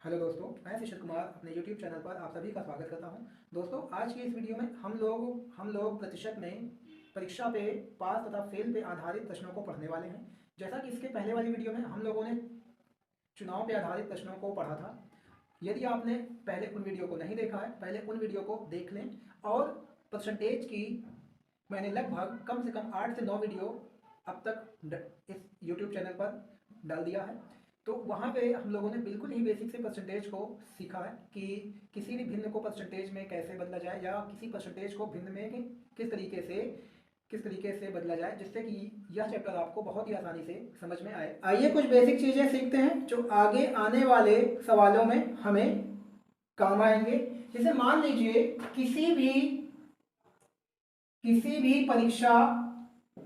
Hello दोस्तों, मैं शिशिर कुमार अपने YouTube चैनल पर आप सभी का स्वागत करता हूं। दोस्तों, आज की इस वीडियो में हम लोग प्रतिशत में परीक्षा पे पास तथा फेल पे आधारित प्रश्नों को पढ़ने वाले हैं। जैसा कि इसके पहले वाली वीडियो में हम लोगों ने चुनाव पे आधारित प्रश्नों को पढ़ा था। यदि आपने पहले उन वीडियो को नहीं देखा है, पहले उन वीडियो को देख लें। और परसेंटेज की मैंने लगभग कम से कम 8 से 9 वीडियो अब तक इस YouTube चैनल पर डाल दिया है। तो वहाँ पे हम लोगों ने बिल्कुल ही बेसिक से परसेंटेज को सीखा है कि किसी भी भिन्न को परसेंटेज में कैसे बदला जाए, या किसी परसेंटेज को भिन्न में किस तरीके से बदला जाए, जिससे कि यह चैप्टर आपको बहुत ही आसानी से समझ में आए। आइए कुछ बेसिक चीज़ें सीखते हैं जो आगे आने वाले सवालों में हमें काम आएंगे। जैसे मान लीजिए किसी भी परीक्षा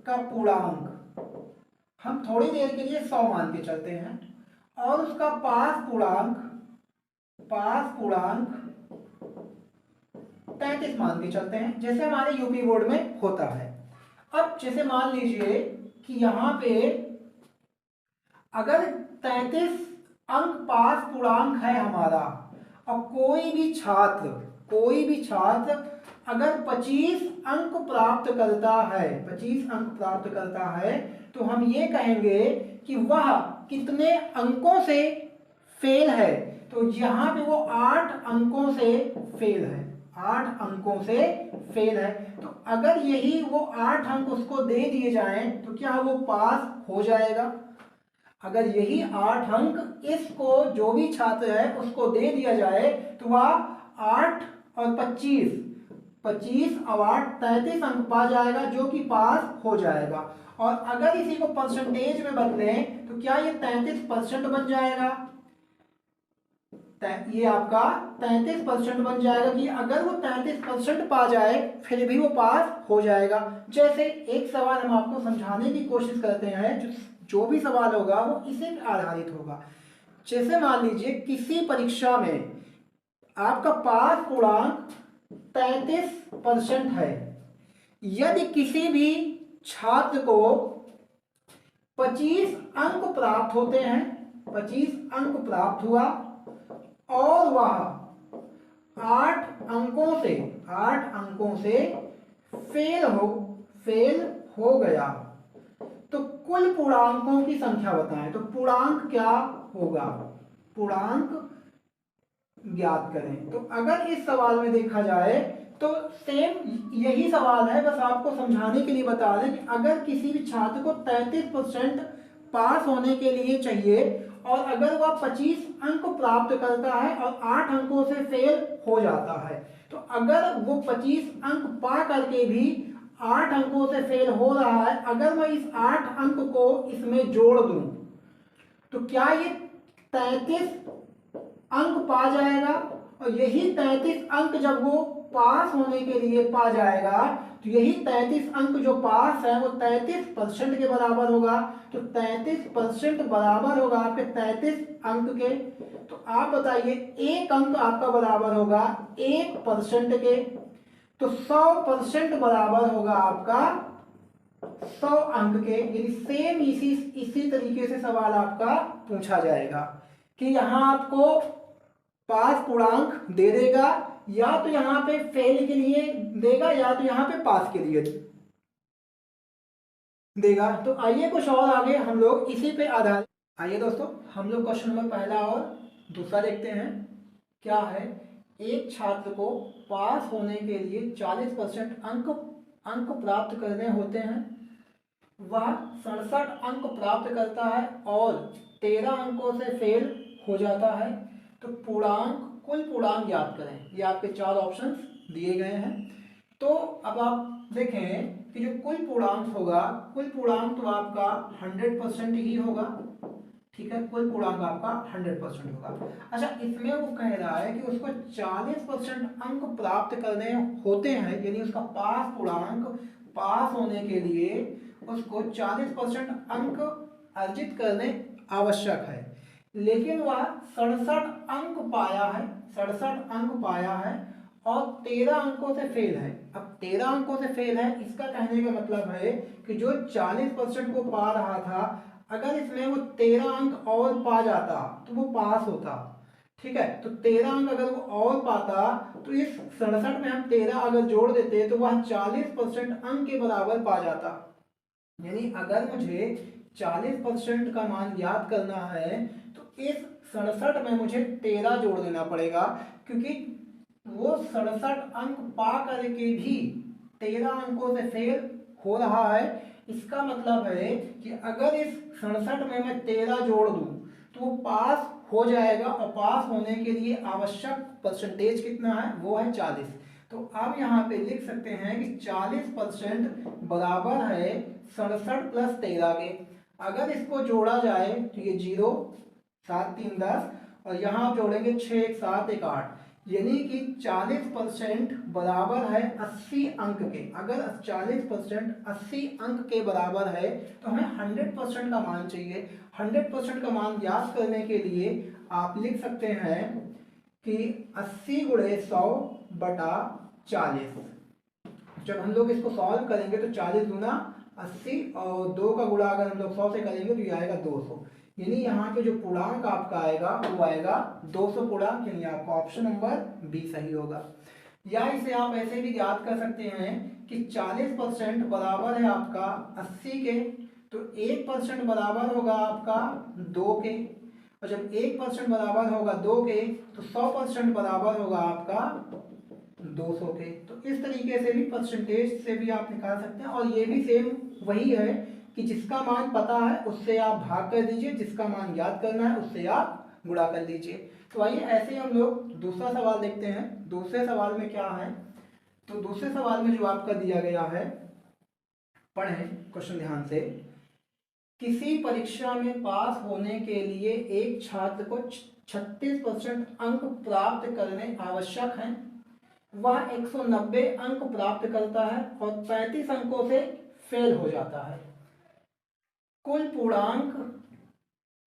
का पूर्णांक हम थोड़ी देर के लिए 100 मान के चलते हैं, और उसका पास पूर्णांक 33 मान के चलते हैं, जैसे हमारे यूपी बोर्ड में होता है। अब जैसे मान लीजिए कि यहां पे अगर 33 अंक पास पूर्णांक है हमारा, और कोई भी छात्र अगर 25 अंक प्राप्त करता है तो हम ये कहेंगे कि वह कितने अंकों से फेल है। तो यहां पे वो 8 अंकों से फेल है। 8 अंकों से फेल है। तो अगर यही वो 8 अंक उसको दे दिए जाएं तो क्या वो पास हो जाएगा? अगर यही 8 अंक इसको जो भी छात्र है उसको दे दिया जाए तो वह 8 और 25 और 8 33 अंक पा जाएगा, जो कि पास हो जाएगा। और अगर इसी को परसेंटेज में बदलें तो क्या ये 33% बन जाएगा? ये आपका 33% बन जाएगा कि अगर वो 33% पा जाए फिर भी वो पास हो जाएगा। जैसे एक सवाल हम आपको समझाने की कोशिश करते हैं, जो भी सवाल होगा वो इसी पर आधारित होगा। जैसे मान लीजिए किसी परीक्षा में आपका पास पूर्णांक 33% है। यदि किसी भी छात्र को 25 अंक प्राप्त होते हैं, 25 अंक प्राप्त हुआ, और वह 8 अंकों से फेल हो गया, तो कुल पूर्णांकों की संख्या बताएं। तो पूर्णांक क्या होगा? पूर्णांक ज्ञात करें। तो अगर इस सवाल में देखा जाए तो सेम यही सवाल है, बस आपको समझाने के लिए बता दें कि अगर किसी भी छात्र को 33% पास होने के लिए चाहिए, और अगर वह 25 अंक प्राप्त करता है और 8 अंकों से फेल हो जाता है, तो अगर वो 25 अंक पा करके भी 8 अंकों से फेल हो रहा है, अगर मैं इस 8 अंक को इसमें जोड़ दूं तो क्या ये 33 अंक पा जाएगा? और यही 33 अंक जब वो पास होने के लिए पा जाएगा तो यही 33 अंक जो पास है वो 33% के बराबर होगा। तो 33% बराबर होगा आपके 33 अंक के। तो आप बताइए, एक अंक आपका बराबर होगा 1% के, तो 100% बराबर होगा आपका 100 अंक के। यानी सेम इसी तरीके से सवाल आपका पूछा जाएगा कि यहां आपको पास पूर्णांक दे देगा, या तो यहां पे फेल के लिए देगा या तो यहां पे पास के लिए देगा। तो आइए कुछ और आगे हम लोग इसी पे आधारित। आइए दोस्तों, हम लोग क्वेश्चन नंबर पहला और दूसरा देखते हैं। क्या है? एक छात्र को पास होने के लिए 40% अंक प्राप्त करने होते हैं। वह 67 अंक प्राप्त करता है और 13 अंकों से फेल हो जाता है। तो कुल पूर्णांक ज्ञात करें। ये आपके 4 ऑप्शंस दिए गए हैं। तो अब आप देखें कि जो कुल पूर्णांक होगा, कुल पूर्णांक तो आपका 100% ही होगा। ठीक है, कुल पूर्णांक आपका 100% होगा। अच्छा, इसमें वो कह रहा है कि उसको 40% अंक प्राप्त करने होते हैं, यानी उसका पास पूर्णांक पास होने के लिए उसको 40% अंक अर्जित करने आवश्यक है। लेकिन वह 67 अंक पाया है और 13 अंकों से फेल है। अब 13 अंकों से फेल है, इसका कहने का मतलब है कि जो 40% को पा रहा था, अगर इसमें वो 13 अंक और पा जाता तो वो पास होता। ठीक है। तो 13 अंक अगर वो और पाता तो इस 67 में हम 13 अगर जोड़ देते तो वह 40% अंक के बराबर पा जाता। यानी अगर मुझे 40% का मान याद करना है तो इस 67 में मुझे 13 जोड़ देना पड़ेगा, क्योंकि वो 67 अंक पा करके भी 13 अंकों से फेल हो रहा है। इसका मतलब है कि अगर इस 67 में मैं 13 जोड़ दूं तो वो पास हो जाएगा, और पास होने के लिए आवश्यक परसेंटेज कितना है, वो है 40। तो अब यहाँ पे लिख सकते हैं कि 40% बराबर है 67 प्लस 13 के। अगर इसको जोड़ा जाए तो ये 0, 7 3 10, और यहाँ आप जोड़ेंगे 6 1 7 1 8, यानी कि 40% बराबर है 80 अंक के। अगर 40% 80 अंक के बराबर है तो हमें 100% का मान चाहिए। 100% का मान याद करने के लिए आप लिख सकते हैं कि 80 गुणे 100 बटा 40। जब हम लोग इसको सॉल्व करेंगे तो 40 गुना 80 और 2 का गुणा अगर हम लोग 100 से करेंगे तो ये आएगा 200। यानी यहाँ पे जो पूर्णांक आपका आएगा वो आएगा 200 पूर्णांक, यानी आपका ऑप्शन नंबर बी सही होगा। या इसे आप ऐसे भी याद कर सकते हैं कि 40% बराबर है आपका 80 के, तो 1% बराबर होगा आपका 2 के, और जब 1% बराबर होगा 2 के तो 100% बराबर होगा आपका 200 के। तो इस तरीके से भी परसेंटेज से भी आप निकाल सकते हैं। और ये भी सेम वही है कि जिसका मान पता है उससे आप भाग कर दीजिए, जिसका मान याद करना है उससे आप गुणा कर दीजिए। तो आइए ऐसे हम लोग दूसरा सवाल देखते हैं। दूसरे सवाल में क्या है, तो दूसरे सवाल में जो आपका दिया गया है, पढ़ें क्वेश्चन ध्यान से। किसी परीक्षा में पास होने के लिए एक छात्र को 36% अंक प्राप्त करने आवश्यक हैं। वह 190 अंक प्राप्त करता है और 35 अंकों से फेल हो जाता है। कुल पूर्णांक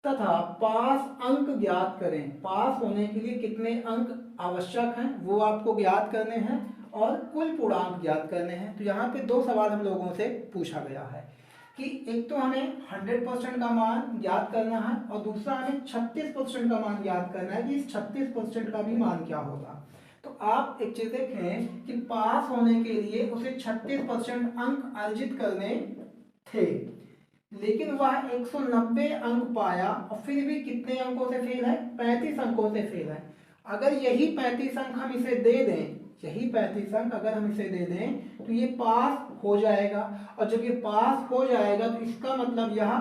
तथा पास अंक ज्ञात करें। पास होने के लिए कितने अंक आवश्यक हैं वो आपको ज्ञात करने हैं, और कुल पूर्णांक ज्ञात करने हैं। तो यहाँ पे दो सवाल हम लोगों से पूछा गया है कि एक तो हमें 100% का मान ज्ञात करना है, और दूसरा हमें 36% का मान ज्ञात करना है कि इस 36% का भी मान क्या होगा। तो आप एक चीज देखें कि पास होने के लिए उसे 36% अंक अर्जित करने थे, लेकिन वह 190 अंक पाया और फिर भी कितने अंकों से फेल है, 35 अंकों से फेल है। अगर यही 35 अंक हम इसे दे दें, यही 35 अंक अगर हम इसे दे दें तो ये पास हो जाएगा, और जब ये पास हो जाएगा तो इसका मतलब यह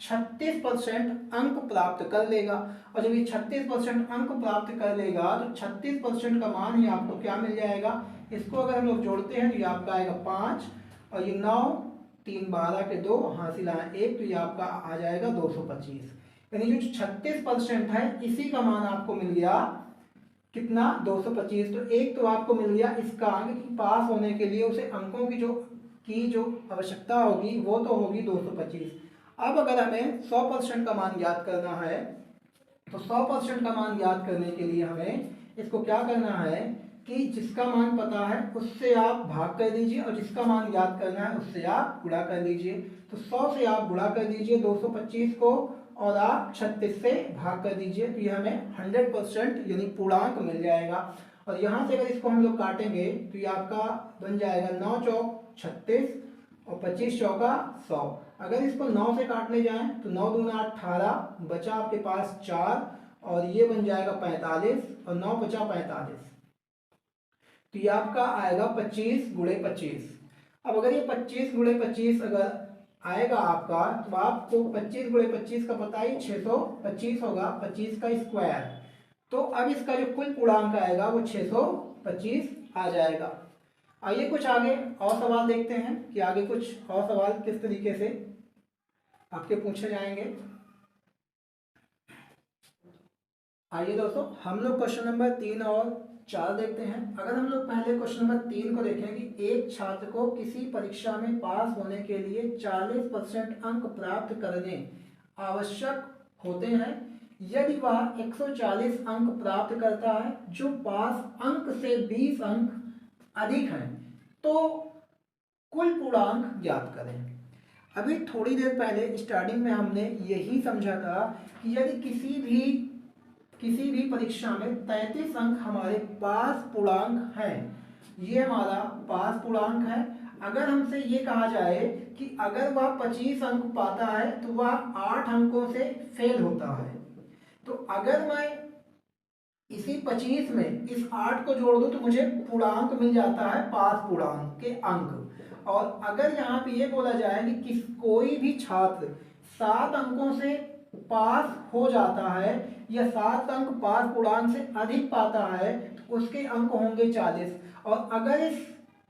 36% अंक प्राप्त कर लेगा, और जब ये 36% अंक प्राप्त कर लेगा तो 36% का मान ही आपको क्या मिल जाएगा। इसको अगर हम लोग जोड़ते हैं तो ये आपका आएगा 5, और ये 9 3 12 के 2 हासिल आए 1, तो ये आपका आ जाएगा 225। यानी जो 36% है इसी का मान आपको मिल गया कितना, 225। तो एक तो आपको मिल गया इसका अंक कि पास होने के लिए उसे अंकों की जो आवश्यकता होगी वो तो होगी 225। अब अगर हमें 100% का मान ज्ञात करना है तो 100% का मान ज्ञात करने के लिए हमें इसको क्या करना है कि जिसका मान पता है उससे आप भाग कर दीजिए, और जिसका मान ज्ञात करना है उससे आप गुणा कर दीजिए। तो 100 से आप गुणा कर दीजिए 225 को, और आप 36 से भाग कर दीजिए, तो ये हमें 100% यानी पूर्णांक मिल जाएगा। और यहाँ से अगर इसको हम लोग काटेंगे तो ये आपका बन जाएगा 9 चौक 36 और 25 चौका 100। अगर इसको 9 से काटने जाएं तो 9 दूना 18, बचा आपके पास 4, और ये बन जाएगा 45, और 9 बचा 45, तो ये आपका आएगा 25 गुणे 25। अब अगर ये 25 गुणे 25 अगर आएगा आपका तो आपको 25 गुणे 25 का पता ही 625 होगा, 25 का स्क्वायर। तो अब इसका जो कुल पूर्णांक आएगा वो 625 आ जाएगा। आइए कुछ आगे और सवाल देखते हैं कि आगे कुछ और सवाल किस तरीके से आपके पूछे जाएंगे। आइए दोस्तों हम लोग क्वेश्चन नंबर 3 और 4 देखते हैं। अगर हम लोग पहले क्वेश्चन नंबर 3 को देखें कि एक छात्र को किसी परीक्षा में पास होने के लिए 40% अंक प्राप्त करने आवश्यक होते हैं। यदि वह 140 अंक प्राप्त करता है जो पास अंक से 20 अंक अधिक हैं, तो कुल पूर्णांक ज्ञात करें। अभी थोड़ी देर पहले स्टार्टिंग में हमने यही समझा था कि यदि किसी भी किसी भी परीक्षा में 33 अंक हमारे पास पूर्णांक हैं, ये हमारा पास पूर्णांक है। अगर हमसे ये कहा जाए कि अगर वह 25 अंक पाता है तो वह 8 अंकों से फेल होता है, तो अगर मैं इसी 25 में इस 8 को जोड़ दूं तो मुझे पूर्णांक मिल जाता है, पास पूर्णांक के अंक। और अगर यहाँ पे ये बोला जाए कि कोई भी छात्र 7 अंकों से पास हो जाता है या 7 अंक पास पूर्णांक से अधिक पाता है तो उसके अंक होंगे 40। और अगर इस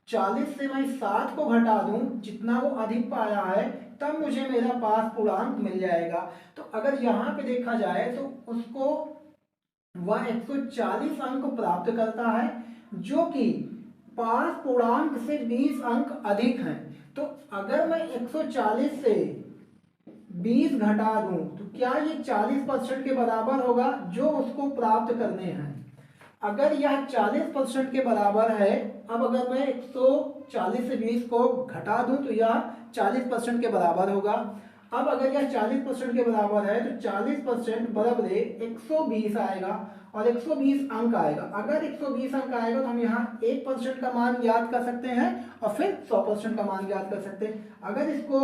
40 से मैं 7 को घटा दूं, जितना वो अधिक पाया है, तब मुझे मेरा पास पूर्णांक मिल जाएगा। तो अगर यहाँ पे देखा जाए तो उसको वह 140 अंक प्राप्त करता है, जो कि पास पूर्णांक से 20 अंक अधिक हैं। तो अगर मैं 140 से 20 घटा दूं तो क्या ये 40% के बराबर होगा जो उसको प्राप्त करने हैं। अगर यह 40% के बराबर है, अब अगर मैं 140 से 20 को घटा दूं तो यह 40% के बराबर होगा। अब अगर यह 40% के बराबर है तो 40% बराबर 120 आएगा और 120 अंक आएगा। अगर 120 अंक आएगा तो हम यहाँ 1% का मान याद कर सकते हैं और फिर 100% का मान याद कर सकते हैं। अगर इसको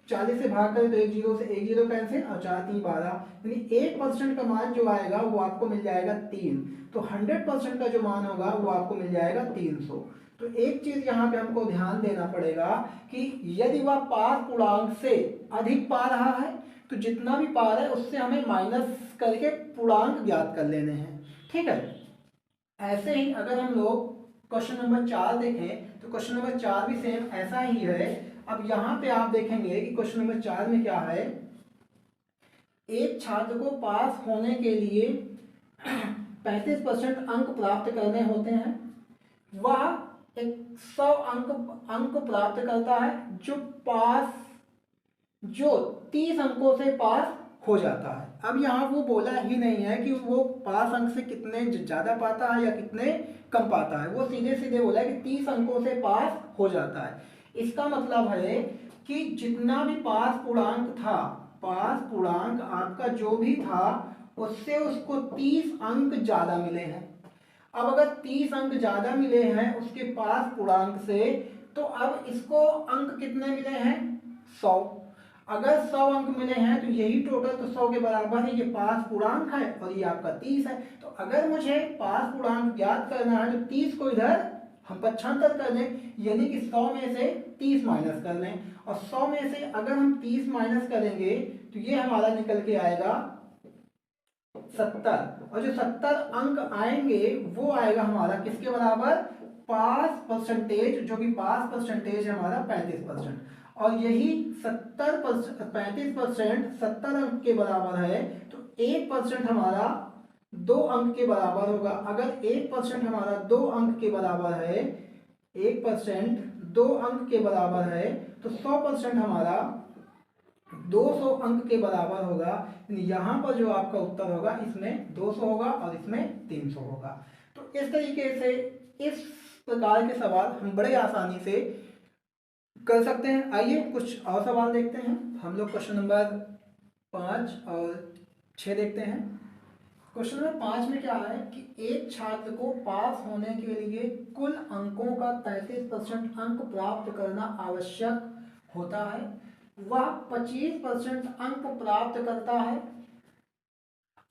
40 से भाग करें तो एक जीरो से एक जीरो कैंसिल और 4 3 12, यानी 1% का मान जो आएगा वो आपको मिल जाएगा 3। तो 100% का जो मान होगा वो आपको मिल जाएगा 300। तो एक चीज यहाँ पे हमको ध्यान देना पड़ेगा कि यदि वह पास पूर्णांक से अधिक पा रहा है तो जितना भी पा रहा है उससे हमें माइनस करके पूर्णांक ज्ञात कर लेने हैं। ठीक है, ऐसे ही अगर हम लोग क्वेश्चन नंबर 4 देखें तो क्वेश्चन नंबर 4 भी सेम ऐसा ही है। अब यहाँ पे आप देखेंगे कि क्वेश्चन नंबर 4 में क्या है, एक छात्र को पास होने के लिए 35% अंक प्राप्त करने होते हैं। वह 100 अंक प्राप्त करता है, जो 30 अंकों से पास हो जाता है। अब यहाँ वो बोला ही नहीं है कि वो पास अंक से कितने ज़्यादा पाता है या कितने कम पाता है, वो सीधे सीधे बोला है कि 30 अंकों से पास हो जाता है। इसका मतलब है कि जितना भी पास पूर्णांक था, पास पूर्णांक आपका जो भी था उससे उसको 30 अंक ज़्यादा मिले हैं। अब अगर 30 अंक ज़्यादा मिले हैं उसके पास पूर्णांक से, तो अब इसको अंक कितने मिले हैं, 100। अगर 100 अंक मिले हैं तो यही टोटल तो 100 के बराबर है, ये पास पूर्णांक है और ये आपका 30 है। तो अगर मुझे पास पूर्णांक ज्ञात करना है तो 30 को इधर हम पक्षांतर कर दें, यानी कि 100 में से 30 माइनस कर लें। और 100 में से अगर हम 30 माइनस करेंगे तो ये हमारा निकल के आएगा 70। और जो 70 अंक आएंगे वो आएगा हमारा किसके बराबर, पास परसेंटेज, जो कि पास परसेंटेज है हमारा 35%। और यही 35% 70 अंक के बराबर है, तो 1% हमारा 2 अंक के बराबर होगा। अगर 1% हमारा 2 अंक के बराबर है, 1% 2 अंक के बराबर है, तो 100% हमारा 200 अंक के बराबर होगा। यहाँ पर जो आपका उत्तर होगा इसमें 200 होगा और इसमें 300 होगा। तो इस तरीके से इस प्रकार के सवाल हम बड़े आसानी से कर सकते हैं। आइए कुछ और सवाल देखते हैं। हम लोग क्वेश्चन नंबर 5 और 6 देखते हैं। क्वेश्चन नंबर 5 में क्या है कि एक छात्र को पास होने के लिए कुल अंकों का 33% अंक प्राप्त करना आवश्यक होता है। वह 25% अंक प्राप्त करता है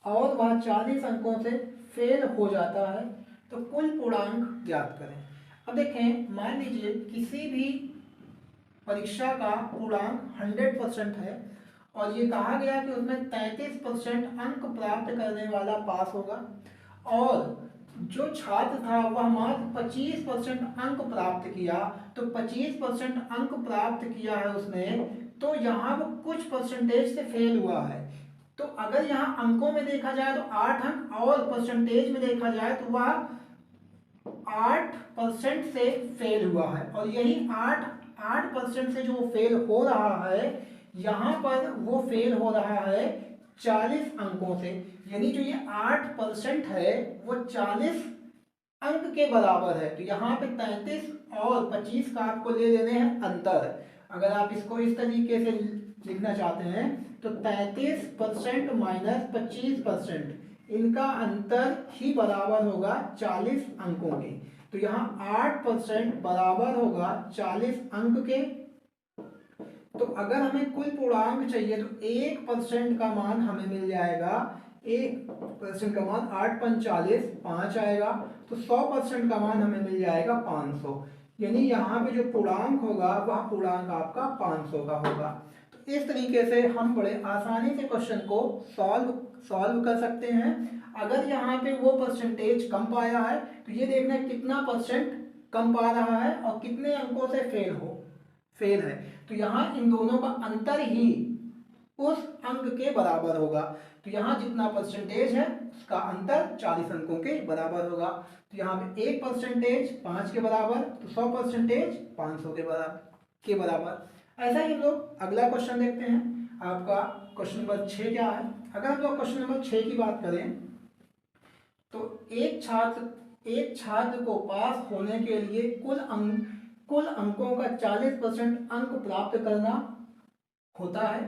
और वह 40 अंकों से फेल हो जाता है, तो कुल पूर्णांक ज्ञात करें। अब देखें, मान लीजिए किसी भी परीक्षा का पूर्णांक 100% है और ये कहा गया कि उसमें 33% अंक प्राप्त करने वाला पास होगा, और जो छात्र था वह मात्र 25% अंक प्राप्त किया, तो 25% अंक प्राप्त किया है उसने, तो यहाँ वो कुछ परसेंटेज से फेल हुआ है। तो अगर यहाँ अंकों में देखा जाए तो 8 अंक और परसेंटेज में देखा जाए तो वह 8% से फेल हुआ है। और यही 8% से जो फेल हो रहा है, यहाँ पर वो फेल हो रहा है 40 अंकों से, यानी जो ये 8% है वो 40 अंक के बराबर है। तो यहाँ पे 33 और 25 का आपको ले लेने हैं अंतर। अगर आप इसको इस तरीके से लिखना चाहते हैं तो 33% माइनस 25%, इनका अंतर ही बराबर होगा 40 अंकों के। तो यहाँ 8% बराबर होगा 40 अंक के। तो अगर हमें कुल पूर्णांक चाहिए तो 1% का मान हमें मिल जाएगा, 1% का मान 8×5 = 5 आएगा। तो 100% का मान हमें मिल जाएगा 500, यानी यहाँ पे जो पूर्णांक होगा वह पूर्णांक आपका 500 का होगा। तो इस तरीके से हम बड़े आसानी से क्वेश्चन को सॉल्व कर सकते हैं। अगर यहाँ पे वो परसेंटेज कम पाया है तो ये देखना है कितना परसेंट कम पा रहा है और कितने अंकों से फेल है। तो यहाँ इन दोनों का अंतर ही उस अंक के बराबर होगा। तो यहाँ जितना परसेंटेज है उसका अंतर 40 अंकों के बराबर होगा। तो यहाँ पे 1% 5 के बराबर, तो 100% 500 के बराबर। ऐसा ही हम लोग अगला क्वेश्चन देखते हैं। आपका क्वेश्चन नंबर 6 क्या है। अगर हम लोग क्वेश्चन नंबर 6 की बात करें तो एक छात्र को पास होने के लिए कुल अंकों का 40% अंक प्राप्त करना होता है।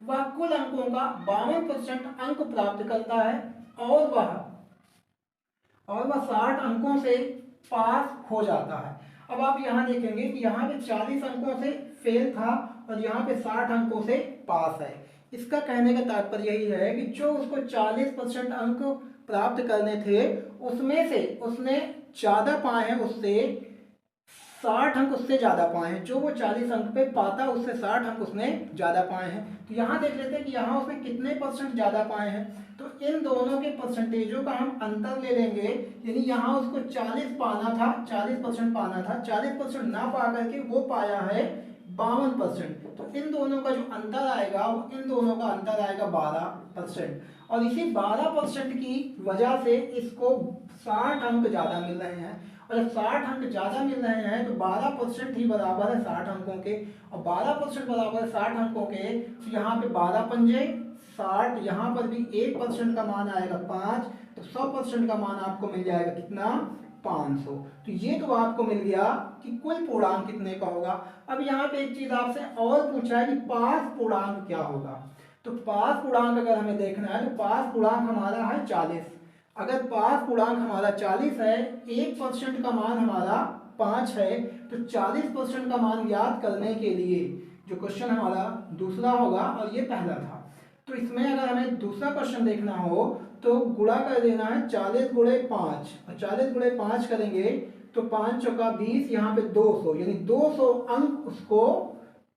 वह कुल अंकों का 52% अंक प्राप्त करता है और वह 60 अंकों से पास हो जाता है। अब आप यहाँ देखेंगे कि यहाँ पे 40 अंकों से फेल था और यहाँ पे 60 अंकों से पास है। इसका कहने का तात्पर्य यही है कि जो उसको 40% अंक प्राप्त करने थे उसमें से उसने ज़्यादा पाए हैं, उससे 60 अंक उससे ज़्यादा पाए हैं। जो वो 40 अंक पे पाता उससे 60 अंक उसने ज़्यादा पाए हैं। तो यहाँ देख लेते हैं कि यहाँ उसने कितने परसेंट ज़्यादा पाए हैं। तो इन दोनों के परसेंटेजों का हम अंतर ले लेंगे, यानी यहाँ उसको 40 पाना था, 40% पाना था, 40% ना पा करके वो पाया है 52%। तो इन दोनों का जो अंतर आएगा वो इन दोनों का अंतर आएगा 12%। और इसी 12% की वजह से इसको 60 अंक ज़्यादा मिल रहे हैं। और जब 60 अंक ज़्यादा मिल रहे हैं तो 12% ही बराबर है 60 अंकों के, और 12% बराबर है 60 अंकों के। तो यहाँ पे 12×5 = 60, यहाँ पर भी 1% का मान आएगा 5। तो 100% का मान आपको मिल जाएगा कितना, 500। तो ये तो आपको मिल गया कि कुल पूर्णांक कितने का होगा। अब यहाँ पे एक चीज़ आपसे और पूछा है कि पास पूर्णांक क्या होगा। तो पास पूर्णांक अगर हमें देखना है तो पास पूर्णांक हमारा है 40। अगर पास पूर्णांक हमारा 40 है, 1% का मान हमारा 5 है, तो 40% का मान ज्ञात करने के लिए जो क्वेश्चन हमारा दूसरा होगा और ये पहला था, तो इसमें अगर हमें दूसरा क्वेश्चन देखना हो तो गुणा कर देना है 40 × 5, और 40 × 5 करेंगे तो 5 × 20, यहाँ पे 200, यानी 200 अंक उसको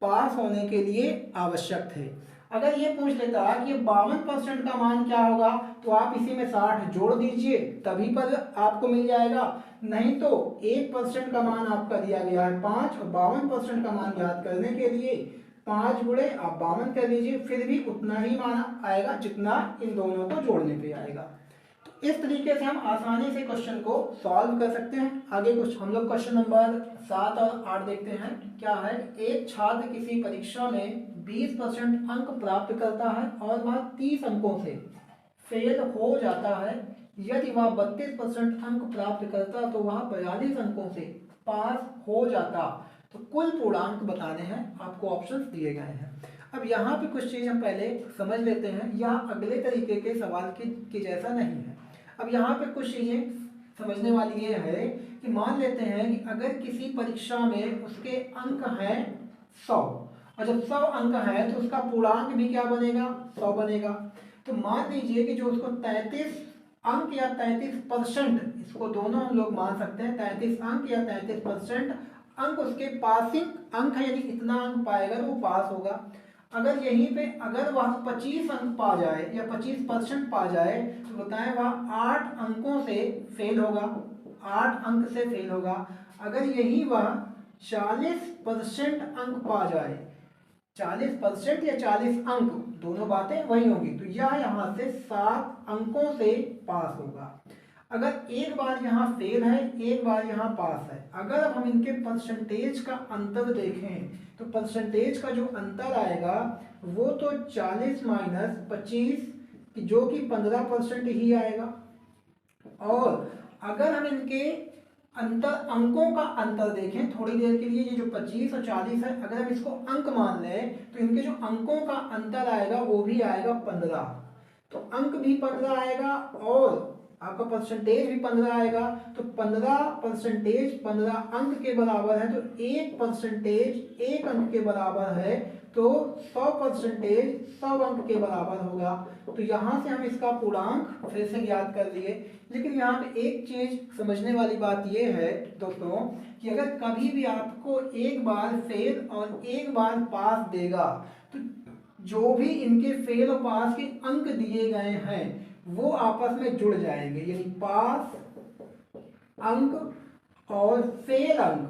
पास होने के लिए आवश्यक थे। अगर ये पूछ लेता कि 52% का मान क्या होगा तो आप इसी में 60 जोड़ दीजिए, तभी पर आपको मिल जाएगा। नहीं तो 1% का मान आपका दिया गया है 5, और 52% का मान ज्ञात करने के लिए 5 गुणे आप 52 कर लीजिए, फिर भी उतना ही मान आएगा जितना इन दोनों को जोड़ने पे आएगा। तो इस तरीके से हम आसानी से क्वेश्चन को सॉल्व कर सकते हैं। आगे कुछ हम लोग क्वेश्चन नंबर 7 और 8 देखते हैं। क्या है, एक छात्र किसी परीक्षा में 20% अंक प्राप्त करता है और वह 30 अंकों से फेल हो जाता है। यदि वह 32% अंक प्राप्त करता तो वह 42 अंकों से पास हो जाता। तो कुल पूर्णांक बताने हैं, आपको ऑप्शंस दिए गए हैं। अब यहाँ पे कुछ चीज़ हम पहले समझ लेते हैं, यह अगले तरीके के सवाल के जैसा नहीं है। अब यहाँ पे कुछ चीज़ें समझने वाली ये है कि मान लेते हैं कि अगर किसी परीक्षा में उसके अंक हैं 100, और जब 100 अंक है तो उसका पूर्णांक भी क्या बनेगा, 100 बनेगा। तो मान लीजिए कि जो उसको 33 अंक या 33%, इसको दोनों हम लोग मान सकते हैं, 33 अंक या 33% अंक उसके पासिंग अंक है, यानी इतना अंक पाएगा तो वो पास होगा। अगर यहीं पे अगर वह 25 अंक पा जाए या 25% पा जाए तो बताएं वह 8 अंकों से फेल होगा, 8 अंक से फेल होगा। अगर यही वह 40% अंक पा जाए, 40% या 40 अंक दोनों बातें वही होंगी, तो यह यहाँ से 7 अंकों से पास होगा। अगर एक बार यहाँ फेल है, एक बार यहाँ पास है, अगर अब हम इनके परसेंटेज का अंतर देखें तो परसेंटेज का जो अंतर आएगा वो तो 40 - 25 जो कि 15% ही आएगा। और अगर हम इनके अंकों का अंतर देखें थोड़ी देर के लिए, ये जो 25 और 40 है, अगर हम इसको अंक मान लें तो इनके जो अंकों का अंतर आएगा वो भी आएगा 15। तो अंक भी 15 आएगा और आपका परसेंटेज भी 15 आएगा। तो 15% 15 अंक के बराबर है, तो 1% 1 अंक के बराबर है, तो 100% 100 अंक के बराबर होगा। तो यहाँ से हम इसका पूर्णांक फिर से ज्ञात कर लिए। लेकिन यहाँ पे एक चीज समझने वाली बात यह है दोस्तों कि अगर कभी भी आपको एक बार फेल और एक बार पास देगा, तो जो भी इनके फेल और पास के अंक दिए गए हैं वो आपस में जुड़ जाएंगे, यानी पास अंक और फेल अंक,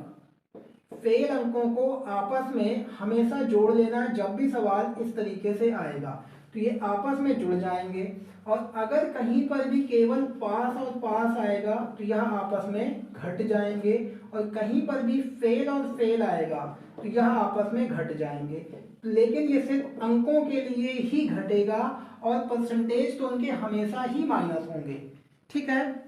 फेल अंकों को आपस में हमेशा जोड़ लेना जब भी सवाल इस तरीके से आएगा, तो ये आपस में जुड़ जाएंगे। और अगर कहीं पर भी केवल पास और पास आएगा तो यह आपस में घट जाएंगे, और कहीं पर भी फेल और फेल आएगा तो यह आपस में घट जाएंगे। लेकिन ये सिर्फ अंकों के लिए ही घटेगा और परसेंटेज तो उनके हमेशा ही माइनस होंगे, ठीक है।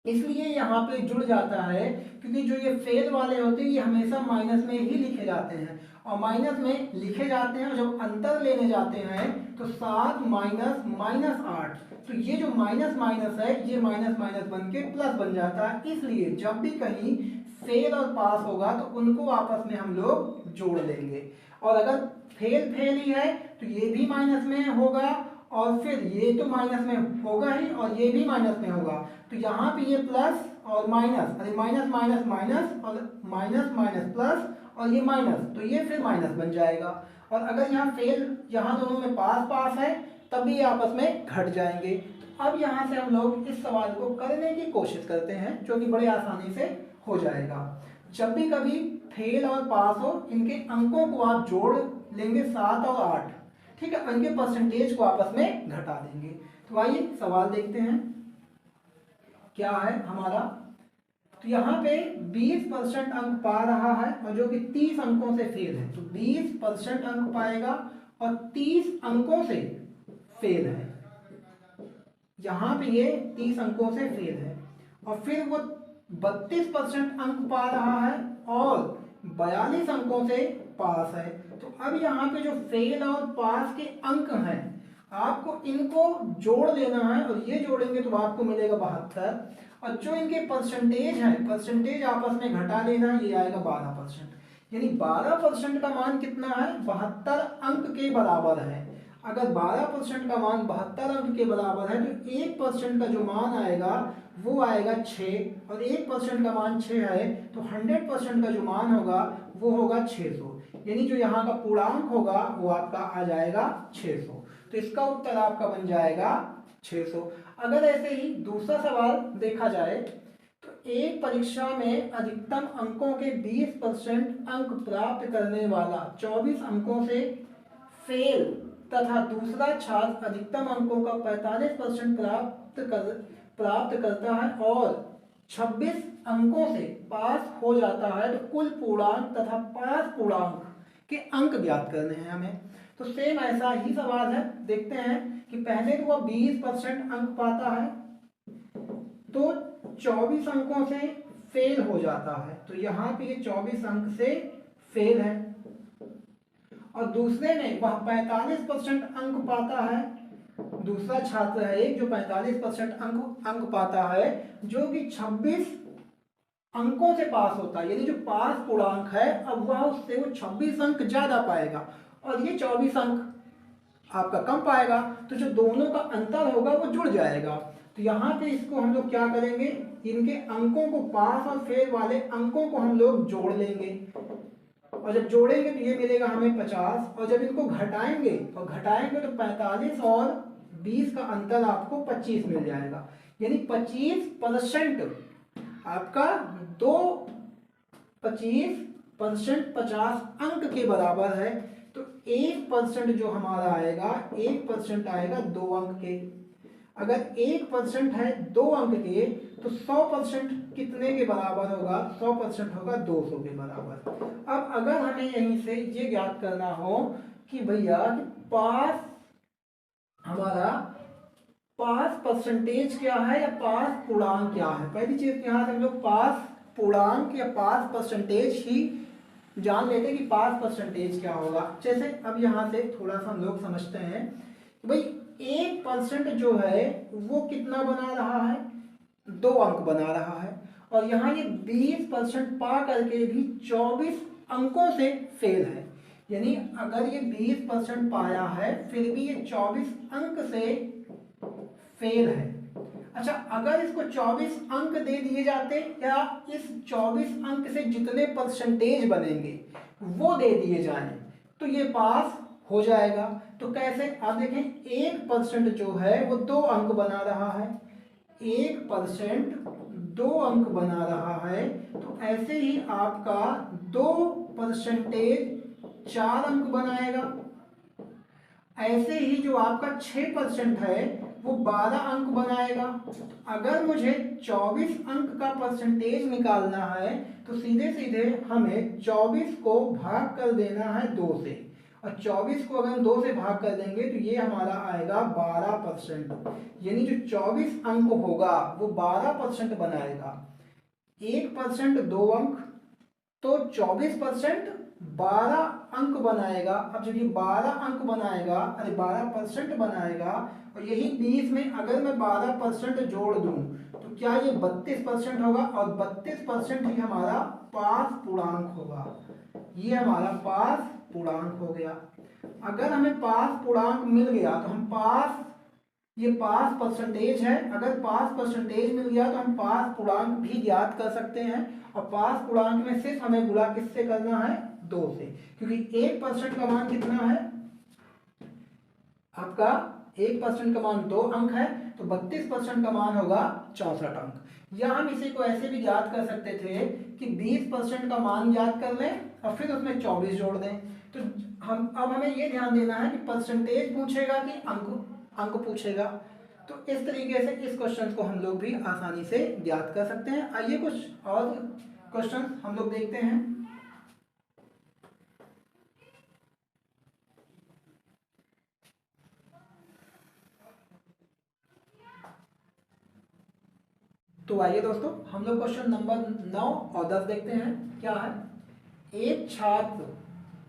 इसलिए यहाँ पे जुड़ जाता है क्योंकि जो ये फेल वाले होते हैं ये हमेशा माइनस में ही लिखे जाते हैं, और माइनस में लिखे जाते हैं और जब अंतर लेने जाते हैं तो 7 माइनस माइनस 8, तो ये जो माइनस माइनस है ये माइनस माइनस बन के प्लस बन जाता है। इसलिए जब भी कहीं फेल और पास होगा तो उनको आपस में हम लोग जोड़ लेंगे, और अगर फेल फेल ही है तो ये भी माइनस में होगा और फिर ये तो माइनस में होगा ही और ये भी माइनस में होगा। तो यहाँ पे ये प्लस और माइनस, अरे माइनस माइनस माइनस और माइनस माइनस प्लस और ये माइनस, तो ये फिर माइनस बन जाएगा। और अगर यहाँ फेल, यहाँ दोनों में पास पास है तब भी ये आपस में घट जाएंगे। अब यहाँ से हम लोग इस सवाल को करने की कोशिश करते हैं जो कि बड़े आसानी से हो जाएगा। जब भी कभी फेल और पास हो इनके अंकों को आप जोड़ लेंगे 7 और 8, ठीक है, इनके परसेंटेज को आपस में घटा देंगे। तो आइए सवाल देखते हैं क्या है हमारा। तो यहाँ पे 20% अंक पा रहा है और जो कि 30 अंकों से फेल है, तो 20% अंक पाएगा और 30 अंकों से फेल है। यहाँ पे ये 30 अंकों से फेल है, और फिर वो 32% अंक पा रहा है और 42 अंकों से पास है। तो अब यहाँ पे जो फेल और पास के अंक हैं आपको इनको जोड़ लेना है, और ये जोड़ेंगे तो आपको मिलेगा 72, और जो इनके परसेंटेज हैं परसेंटेज आपस में घटा लेना, ये आएगा 12%। यानी 12% का मान कितना है, 72 अंक के बराबर है। अगर 12% का मान 72 अंक के बराबर है तो 1% का जो मान आएगा वो आएगा 6, और 1% का मान 6 है तो 100% का जो मान होगा वो होगा 600। यानी जो यहाँ का पूर्णांक होगा वो आपका आ जाएगा 600। तो इसका उत्तर आपका बन जाएगा 600। अगर ऐसे ही दूसरा सवाल देखा जाए तो एक परीक्षा में अधिकतम अंकों के 20% अंक प्राप्त करने वाला 24 अंकों से फेल तथा दूसरा छात्र अधिकतम अंकों का 45% प्राप्त करता है और 26 अंकों से पास हो जाता है, तो कुल पूर्णांक तथा पास पूर्णांक के अंक ज्ञात करने हैं हमें। तो सेम ऐसा ही सवाल है, देखते हैं कि पहले तो वह 20% अंक पाता है तो 24 अंकों से फेल हो जाता है, तो यहाँ पे ये 24 अंक से फेल है, और दूसरे में वह 45% अंक पाता है, दूसरा छात्र है एक जो 45% अंक पाता है, जो कि 26 अंकों से पास होता है। यानी जो पास पूर्णांक है अब वह उससे वो 26 अंक ज्यादा पाएगा और ये 24 अंक आपका कम पाएगा, तो जो दोनों का अंतर होगा वो जुड़ जाएगा। तो यहाँ पे इसको हम लोग क्या करेंगे, इनके अंकों को, पास और फेल वाले अंकों को हम लोग जोड़ लेंगे, और जब जोड़ेंगे तो ये मिलेगा हमें 50, और जब इनको घटाएंगे तो 45 और 20 का अंतर आपको 25 मिल जाएगा। यानी 25% आपका 25% 50 अंक के बराबर है। तो 1% जो हमारा आएगा, 1% आएगा 2 अंक के। अगर 1% है 2 अंक के तो 100% कितने के बराबर होगा, 100% होगा 200 के बराबर। अब अगर हमें यहीं से ये ज्ञात करना हो कि भैया पास, हमारा पास परसेंटेज क्या है या पास पूर्णांक क्या है, पहली चीज यहाँ से हम लोग पास पूर्णांक या पास परसेंटेज ही जान लेते हैं कि पास परसेंटेज क्या होगा। जैसे अब यहाँ से थोड़ा सा हम लोग समझते हैं कि भाई 1% जो है वो कितना बना रहा है, 2 अंक बना रहा है। और यहाँ ये 20% पा करके भी 24 अंकों से फेल है। यानी अगर ये 20% पाया है फिर भी ये 24 अंक से फेल है। अच्छा, अगर इसको 24 अंक दे दिए जाते या इस 24 अंक से जितने परसेंटेज बनेंगे वो दे दिए जाएं तो ये पास हो जाएगा। तो कैसे, आप देखें 1% जो है वो 2 अंक बना रहा है, 1% 2 अंक बना रहा है। तो ऐसे ही आपका 2% 4 अंक बनाएगा। ऐसे ही जो आपका 6% है वो 12 अंक बनाएगा। अगर मुझे 24 अंक का परसेंटेज निकालना है तो सीधे सीधे हमें 24 को भाग कर देना है 2 से, और 24 को अगर हम 2 से भाग कर देंगे तो ये हमारा आएगा 12%। यानी जो 24 अंक होगा वो 12% बनाएगा। 1% 2 अंक, तो 24% 12 अंक बनाएगा। अब जब ये 12 अंक बनाएगा, अरे 12% बनाएगा, और यही 20 में अगर मैं 12% जोड़ दूं तो क्या ये 32% होगा, और 32% ही हमारा पास पूर्णांक होगा। ये हमारा पास पूर्णांक हो गया। अगर हमें पास पूर्णांक मिल गया तो हम पास, ये पास परसेंटेज है, अगर पास परसेंटेज मिल गया तो हम पास पूर्णांक भी ज्ञात कर सकते हैं। और पास पूर्णांक में सिर्फ हमें गुणा किससे करना है, 2 से, क्योंकि 1% का मान कितना है आपका, 1% का मान 2 अंक है, तो 32% का मान होगा 64 अंक। या हम इसी को ऐसे भी ज्ञात कर सकते थे कि 20% का मान ज्ञात कर लें और फिर उसमें 24 जोड़ दें। तो हम अब हमें ये ध्यान देना है कि परसेंटेज पूछेगा कि अंक पूछेगा। तो इस तरीके से इस क्वेश्चन को हम लोग भी आसानी से ज्ञात कर सकते हैं। आइए कुछ और क्वेश्चन हम लोग देखते हैं। तो आइए दोस्तों हम लोग क्वेश्चन नंबर 9 और 10 देखते हैं। क्या है, एक छात्र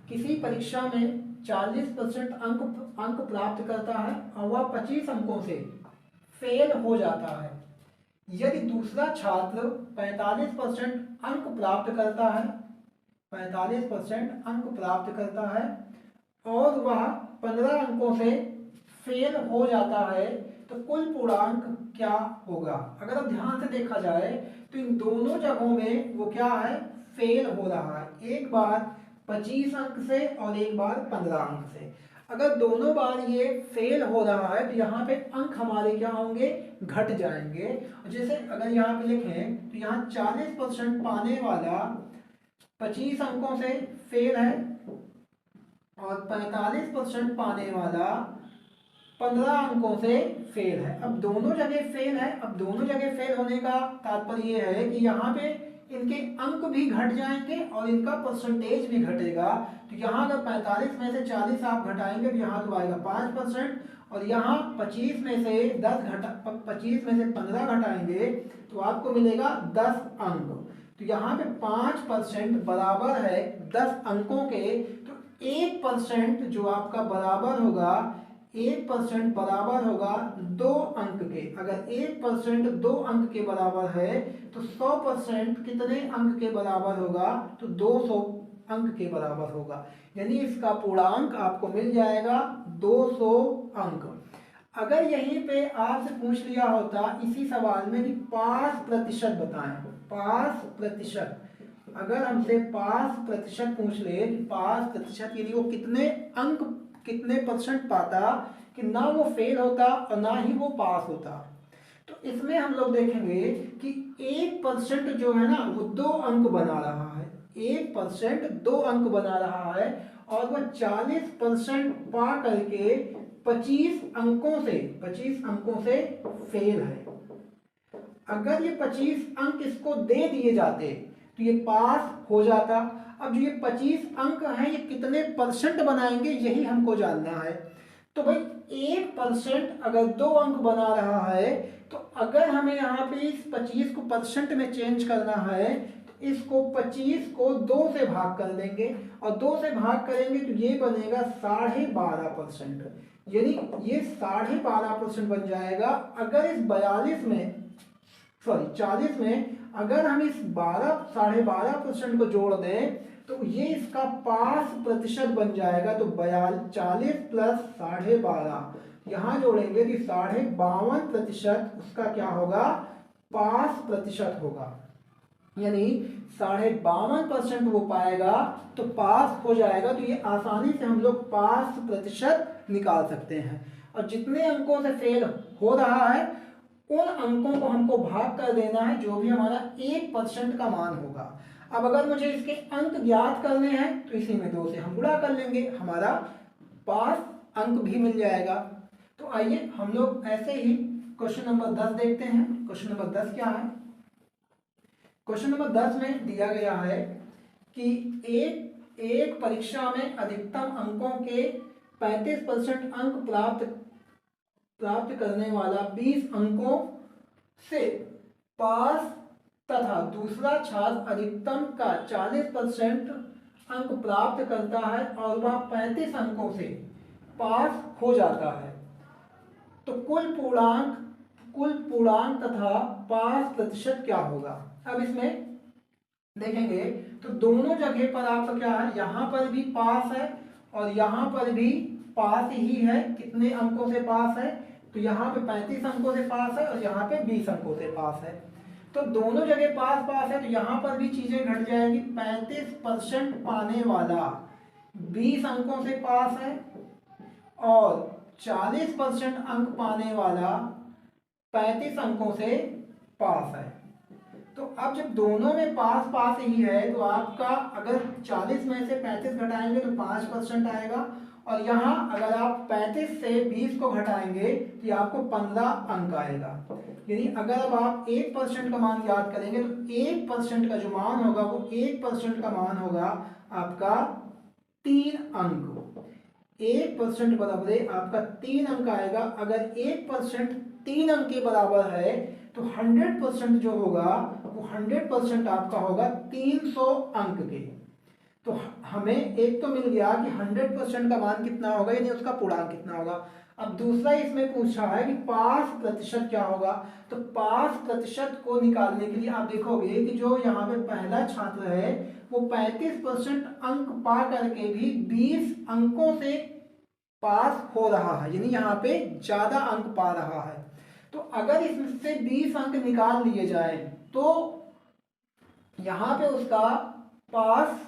किसी परीक्षा में 40% अंक प्राप्त करता है और वह 25 अंकों से फेल हो जाता है। यदि दूसरा छात्र 45% अंक प्राप्त करता है, 45% अंक प्राप्त करता है और वह 15 अंकों से फेल हो जाता है, तो कुल पूर्णांक क्या होगा। अगर अब ध्यान से देखा जाए तो इन दोनों जगहों में वो क्या है, फेल हो रहा है। एक बार 25 अंक से और एक बार 15 अंक से। अगर दोनों बार ये फेल हो रहा है तो यहाँ पे अंक हमारे क्या होंगे, घट जाएंगे। जैसे अगर यहाँ पे लिखें तो यहाँ 40% पाने वाला 25 अंकों से फेल है और 45% पाने वाला 15 अंकों से फेल है। अब दोनों जगह फेल है। अब दोनों जगह फेल होने का तात्पर्य ये है कि यहाँ पे इनके अंक भी घट जाएंगे और इनका परसेंटेज भी घटेगा। तो यहाँ अगर 45 में से 40 आप घटाएंगे तो यहाँ तो आएगा 5%, और यहाँ 25 में से 25 में से 15 घटाएंगे तो आपको मिलेगा 10 अंक। तो यहाँ पे 5% बराबर है 10 अंकों के। तो 1% जो आपका बराबर होगा, 1% बराबर होगा 2 अंक के। अगर 1% 2 अंक के बराबर है तो 100% कितने अंक के बराबर होगा, तो 200 अंक के बराबर होगा। यानी इसका पूर्णांक आपको मिल जाएगा 200 अंक। अगर यहीं पे आपसे पूछ लिया होता इसी सवाल में कि पास प्रतिशत बताएं, पास प्रतिशत, अगर हमसे पास प्रतिशत पूछ ले कि पास प्रतिशत यानी वो कितने अंक, कितने परसेंट पाता कि ना वो फेल होता और ना ही वो पास होता, तो इसमें हम लोग देखेंगे कि 1% जो है ना वो 2 अंक बना रहा है। 1% 2 अंक बना रहा है और वह 40% पा करके 25 अंकों से फेल है। अगर ये 25 अंक इसको दे दिए जाते तो ये पास हो जाता। अब जो ये 25 अंक हैं ये कितने परसेंट बनाएंगे यही हमको जानना है। तो भाई 1% अगर 2 अंक बना रहा है तो अगर हमें यहाँ पे इस 25 को परसेंट में चेंज करना है तो इसको 25 को 2 से भाग कर देंगे और 2 से भाग करेंगे तो ये बनेगा 12.5%। यानी ये 12.5% बन जाएगा। अगर इस 40 में अगर हम इस 12.5% को जोड़ दें तो ये इसका पास प्रतिशत बन जाएगा। तो 40 प्लस 12.5 यहाँ जोड़ेंगे तो 52.5% उसका क्या होगा, पास प्रतिशत होगा। यानी 52.5% वो पाएगा तो पास हो जाएगा। तो ये आसानी से हम लोग पास प्रतिशत निकाल सकते हैं। और जितने अंकों से फेल हो रहा है उन अंकों को हमको भाग कर देना है, जो भी हमारा 1% का मान होगा। अब अगर मुझे इसके अंक ज्ञात करने हैं तो इसी में 2 से हम गुणा कर लेंगे, हमारा पास अंक भी मिल जाएगा। तो आइए हम लोग ऐसे ही क्वेश्चन नंबर 10 देखते हैं। क्वेश्चन नंबर 10 क्या है? क्वेश्चन नंबर 10 में दिया गया है कि एक परीक्षा में अधिकतम अंकों के 35% अंक प्राप्त करने वाला 20 अंकों से पास तथा दूसरा छात्र अधिकतम का 40% अंक प्राप्त करता है और वह 35 अंकों से पास हो जाता है। तो कुल पूर्णांक तथा पास प्रतिशत क्या होगा? अब इसमें देखेंगे तो दोनों जगह पर आपका क्या है, यहां पर भी पास है और यहां पर भी पास ही है। कितने अंकों से पास है? तो यहाँ पे 35 अंकों से पास है और यहाँ पे 20 अंकों से पास है। तो दोनों जगह पास है तो यहाँ पर भी चीजें घट जाएंगी। 35% पाने वाला 20 अंकों से पास है और 40% अंक पाने वाला 35 अंकों से पास है। तो अब जब दोनों में पास ही है तो आपका अगर 40 में से 35 घटाएंगे तो 5% आएगा और यहाँ अगर आप 35 से 20 को घटाएंगे तो आपको 15 अंक आएगा। यानी अगर अब आप 1% का मान याद करेंगे तो 1% का जो मान होगा वो 1% का मान होगा आपका 3 अंक। 1% बराबर आपका 3 अंक आएगा। अगर 1% 3 अंक के बराबर है तो 100% जो होगा वो 100% आपका होगा 300 अंक के। तो हमें एक तो मिल गया कि 100% का मान कितना होगा, यानी उसका पूर्णांक कितना होगा। अब दूसरा इसमें पूछा है कि पास प्रतिशत क्या होगा। तो पास प्रतिशत को निकालने के लिए आप देखोगे कि जो यहाँ पे पहला छात्र है वो 35% अंक पा करके भी 20 अंकों से पास हो रहा है, यानी यहाँ पे ज्यादा अंक पा रहा है। तो अगर इससे 20 अंक निकाल लिए जाए तो यहाँ पे उसका पास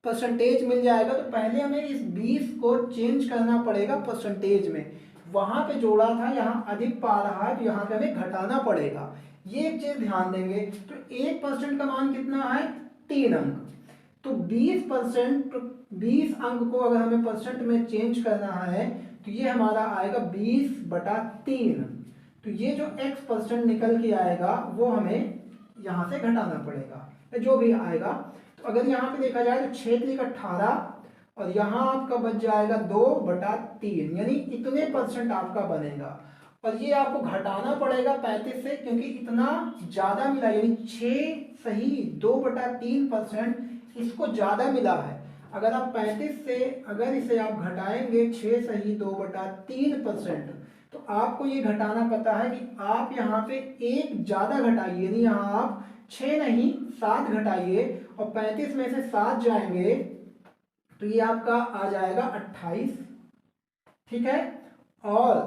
परसेंटेज मिल जाएगा। तो पहले हमें इस 20 को चेंज करना पड़ेगा परसेंटेज में। वहां पे जोड़ा था, यहाँ अधिक पा रहा है तो यहाँ पे हमें घटाना पड़ेगा। ये एक चीज ध्यान देंगे। तो 1% का मान कितना है? 3 अंक। तो 20 अंक को अगर हमें परसेंट में चेंज करना है तो ये हमारा आएगा 20/3। तो ये जो x% निकल के आएगा वो हमें यहाँ से घटाना पड़ेगा, जो भी आएगा। तो अगर यहाँ पे देखा जाए तो 6×18 और यहाँ आपका बच जाएगा 2/3, यानी इतने % आपका बनेगा। और ये आपको घटाना पड़ेगा 35 से, क्योंकि इतना ज्यादा मिला, यानी 6 सही 2/3% इसको ज्यादा मिला है। अगर आप 35 से अगर इसे आप घटाएंगे 6 सही 2/3%, तो आपको ये घटाना पता है कि आप यहाँ पे एक ज्यादा घटाइए, यानी यहाँ आप 6 नहीं 7 घटाइए और 35 में से 7 जाएंगे तो ये आपका आ जाएगा 28। ठीक है। और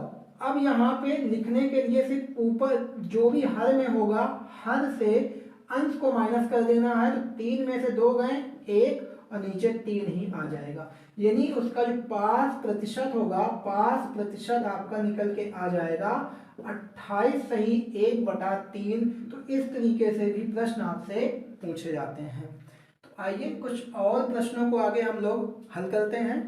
अब यहाँ पे लिखने के लिए सिर्फ ऊपर जो भी हर में होगा हर से अंश को माइनस कर देना है। तो 3 में से 2 गए 1 और नीचे 3 ही आ जाएगा, यानी उसका जो पास प्रतिशत होगा, पास प्रतिशत आपका निकल के आ जाएगा 28 सही 1/3। तो इस तरीके से भी प्रश्न आपसे पूछे जाते हैं। तो आइए कुछ और प्रश्नों को आगे हम लोग हल करते हैं।